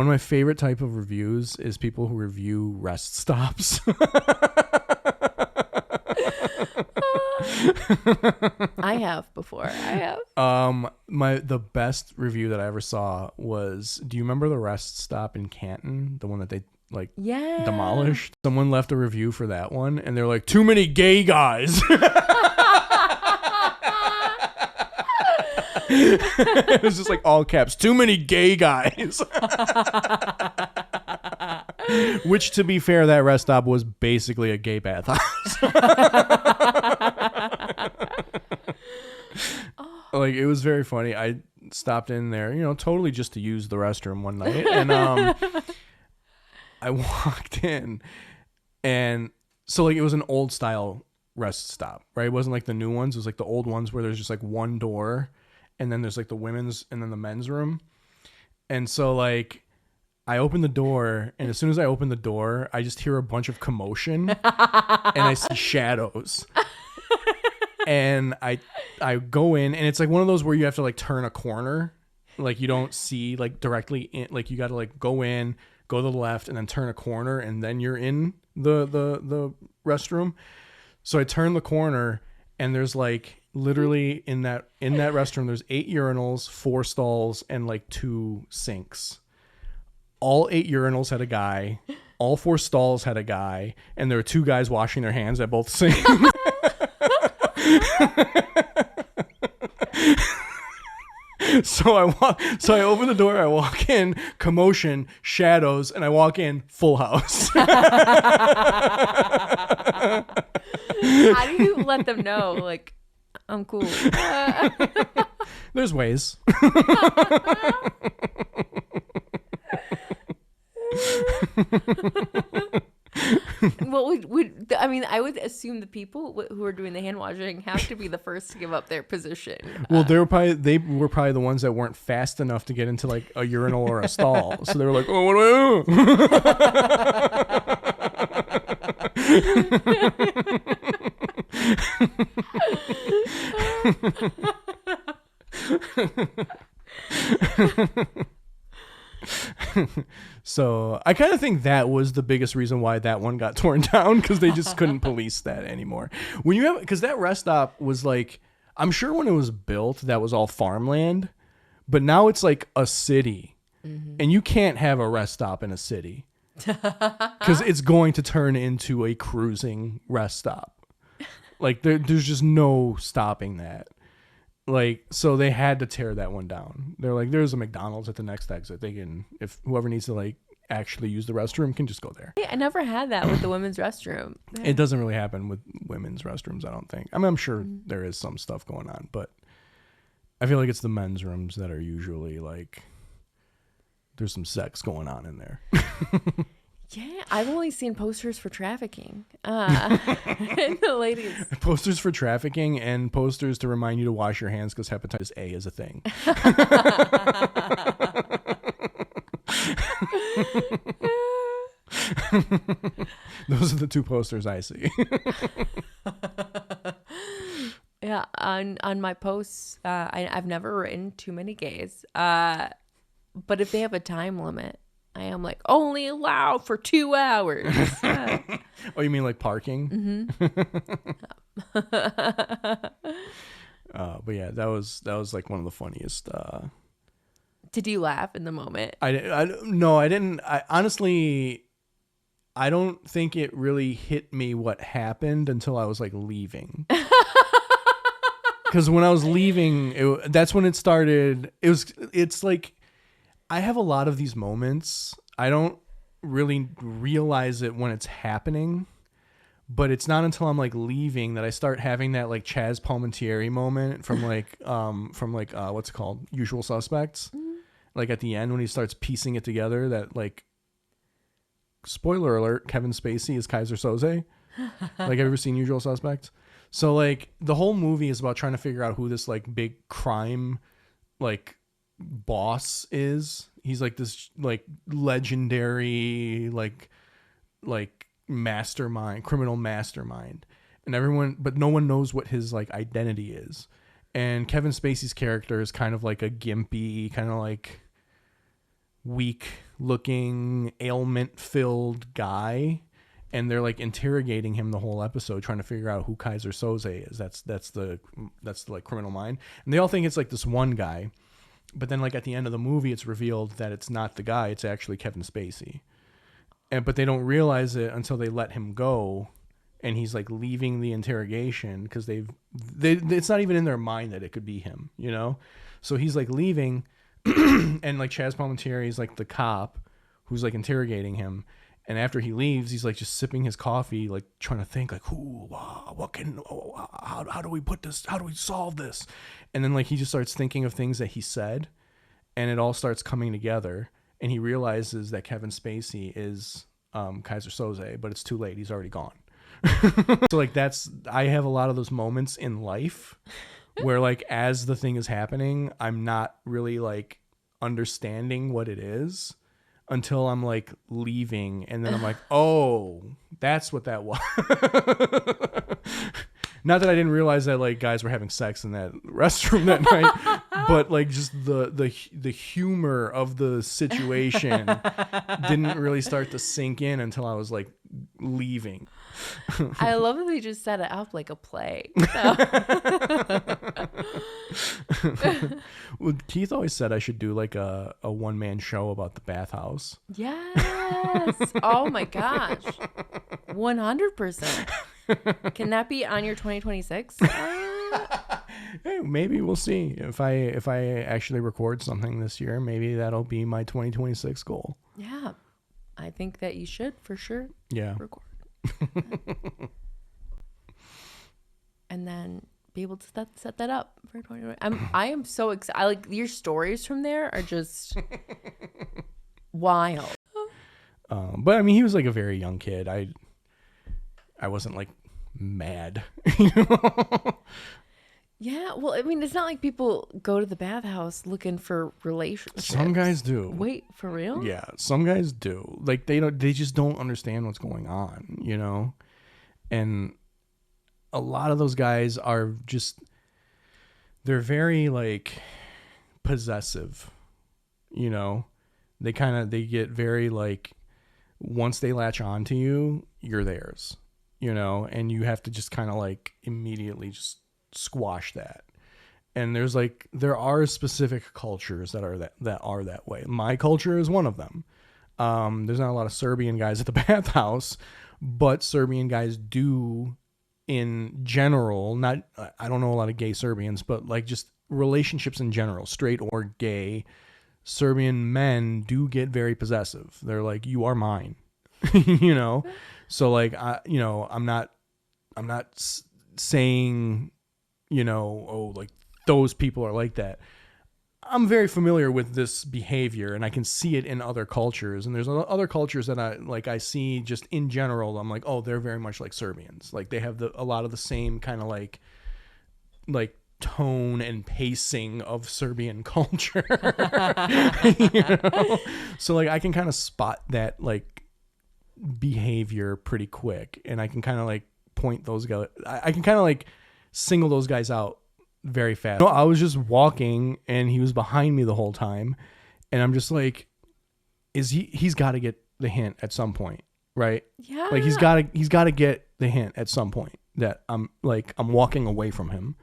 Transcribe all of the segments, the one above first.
of my favorite type of reviews is people who review rest stops. I have before. The best review that I ever saw was, do you remember the rest stop in Canton, the one that they demolished? Someone left a review for that one, and they're like, too many gay guys. It was just like all caps, too many gay guys. Which, to be fair, that rest stop was basically a gay bathhouse. Like, it was very funny. I stopped in there, totally just to use the restroom one night, and I walked in, and so like it was an old style rest stop, right? It wasn't like the new ones. It was like the old ones where there's just like one door, and then there's like the women's and then the men's room. And so like I opened the door, and as soon as I opened the door, I just hear a bunch of commotion and I see shadows. And I go in, and it's like one of those where you have to like turn a corner, like you don't see like directly in, like you got to like go in, go to the left, and then turn a corner, and then you're in the restroom. So I turn the corner, and there's like literally in that restroom, there's 8 urinals, 4 stalls, and like 2 sinks. All 8 urinals had a guy. All 4 stalls had a guy, and there were 2 guys washing their hands at both sinks. So I open the door, I walk in, commotion, shadows, and I walk in, full house. How do you let them know, like, I'm cool? There's ways. Well, I would assume the people who are doing the hand washing have to be the first to give up their position. Well, they were probably the ones that weren't fast enough to get into like a urinal or a stall. So they were like, "Oh, what do I do?" So I kind of think that was the biggest reason why that one got torn down, because they just couldn't police that anymore. Because that rest stop was like, I'm sure when it was built, that was all farmland, but now it's like a city, and you can't have a rest stop in a city because it's going to turn into a cruising rest stop. Like there's just no stopping that. Like, so they had to tear that one down. They're like, there's a McDonald's at the next exit. They can, if whoever needs to like actually use the restroom can just go there. I never had that with the women's restroom. It doesn't really happen with women's restrooms, I don't think. I mean, I'm sure there is some stuff going on, but I feel like it's the men's rooms that are usually like, there's some sex going on in there. Yeah, I've only seen posters for trafficking. The ladies. Posters for trafficking and posters to remind you to wash your hands because hepatitis A is a thing. Those are the 2 posters I see. Yeah, on my posts, I've never written too many gays. But if they have a time limit, I am like, only allowed for 2 hours. Oh, you mean like parking? But yeah, that was like one of the funniest. Did you laugh in the moment? No, I didn't. Honestly, I don't think it really hit me what happened until I was like leaving. Because when I was leaving, that's when it started. It's like, I have a lot of these moments. I don't really realize it when it's happening, but it's not until I'm like leaving that I start having that like Chaz Palminteri moment from what's it called? Usual Suspects. Like at the end when he starts piecing it together that like, spoiler alert, Kevin Spacey is Kaiser Soze. Like, have you ever seen Usual Suspects? So like the whole movie is about trying to figure out who this like big crime like boss is. He's like this like legendary like mastermind, criminal mastermind, and but no one knows what his like identity is. And Kevin Spacey's character is kind of like a gimpy, kind of like weak looking ailment filled guy, and they're like interrogating him the whole episode, trying to figure out who Kaiser Soze is. That's the like criminal mind, and they all think it's like this one guy, but then like at the end of the movie, it's revealed that it's not the guy; it's actually Kevin Spacey, but they don't realize it until they let him go, and he's like leaving the interrogation because it's not even in their mind that it could be him, you know. So he's like leaving, and like Chaz Palminteri is like the cop who's like interrogating him. And after he leaves, he's like just sipping his coffee, like trying to think like, how do we put this? How do we solve this? And then like he just starts thinking of things that he said, and it all starts coming together. And he realizes that Kevin Spacey is Kaiser Soze, but it's too late. He's already gone. So like I have a lot of those moments in life where like as the thing is happening, I'm not really like understanding what it is until I'm like leaving, and then I'm like, oh, that's what that was. Not that I didn't realize that like guys were having sex in that restroom that night, but like just the humor of the situation didn't really start to sink in until I was like leaving. I love that they just set it up like a play. Well, Keith always said I should do like a one-man show about the Bathhouse. Yes. Oh my gosh. 100%. Can that be on your 2026? Hey, maybe we'll see if I actually record something this year. Maybe that'll be my 2026 goal. Yeah, I think that you should for sure. Yeah, record, and then be able to set that up for 2020. I am so excited. Like your stories from there are just wild. But I mean, he was like a very young kid. I wasn't like mad, you know? Yeah, well, I mean, it's not like people go to the bathhouse looking for relationships. Some guys do. Wait, for real? Yeah, some guys do. Like they just don't understand what's going on, you know? And a lot of those guys are just, they're very like possessive, you know? They get very like, once they latch on to you, you're theirs, you know? And you have to just kind of like immediately just squash that. And there are specific cultures that are that way. My culture is one of them. There's not a lot of Serbian guys at the bathhouse, but Serbian guys do in general. Not, I don't know a lot of gay Serbians, but like just relationships in general, straight or gay, Serbian men do get very possessive. They're like, you are mine, you know? So like, I'm not saying, you know, oh, like those people are like that. I'm very familiar with this behavior, and I can see it in other cultures. And there's other cultures that I see just in general. I'm like, oh, they're very much like Serbians. Like they have a lot of the same kind of like tone and pacing of Serbian culture. You know? So like I can kind of spot that like behavior pretty quick, and I can kind of like point those guys. I can kind of like single those guys out very fast. I was just walking and he was behind me the whole time, and I'm just like, he's got to get the hint at some point, right? Yeah. Like he's got to get the hint at some point that I'm walking away from him.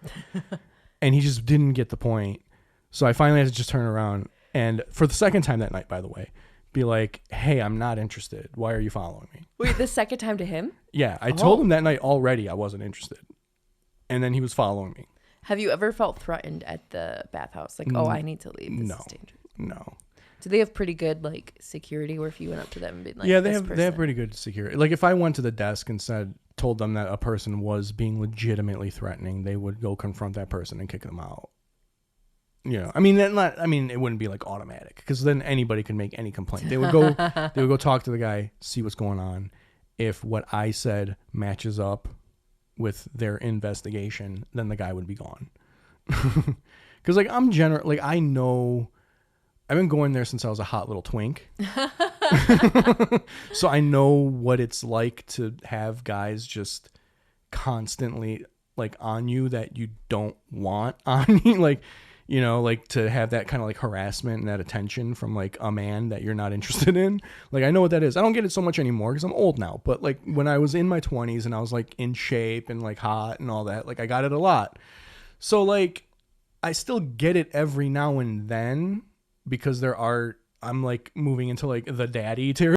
And he just didn't get the point. So I finally had to just turn around, and for the second time that night, by the way, be like, hey, I'm not interested. Why are you following me? Wait, the second time to him? Yeah, I told him that night already I wasn't interested. And then he was following me. Have you ever felt threatened at the bathhouse? Like, oh, I need to leave. This is dangerous. No. Do they have pretty good like security where if you went up to them and been like, yeah, they have pretty good security. Like if I went to the desk and told them that a person was being legitimately threatening, they would go confront that person and kick them out. You know, I mean, it wouldn't be like automatic, because then anybody could make any complaint. They would go talk to the guy, see what's going on. If what I said matches up with their investigation, then the guy would be gone. Because like I know, I've been going there since I was a hot little twink. So I know what it's like to have guys just constantly like on you that you don't want on you. Like, you know, like to have that kind of like harassment and that attention from like a man that you're not interested in. Like I know what that is. I don't get it so much anymore because I'm old now. But like when I was in my 20s and I was like in shape and like hot and all that, like I got it a lot. So like I still get it every now and then because I'm like moving into like the daddy territory.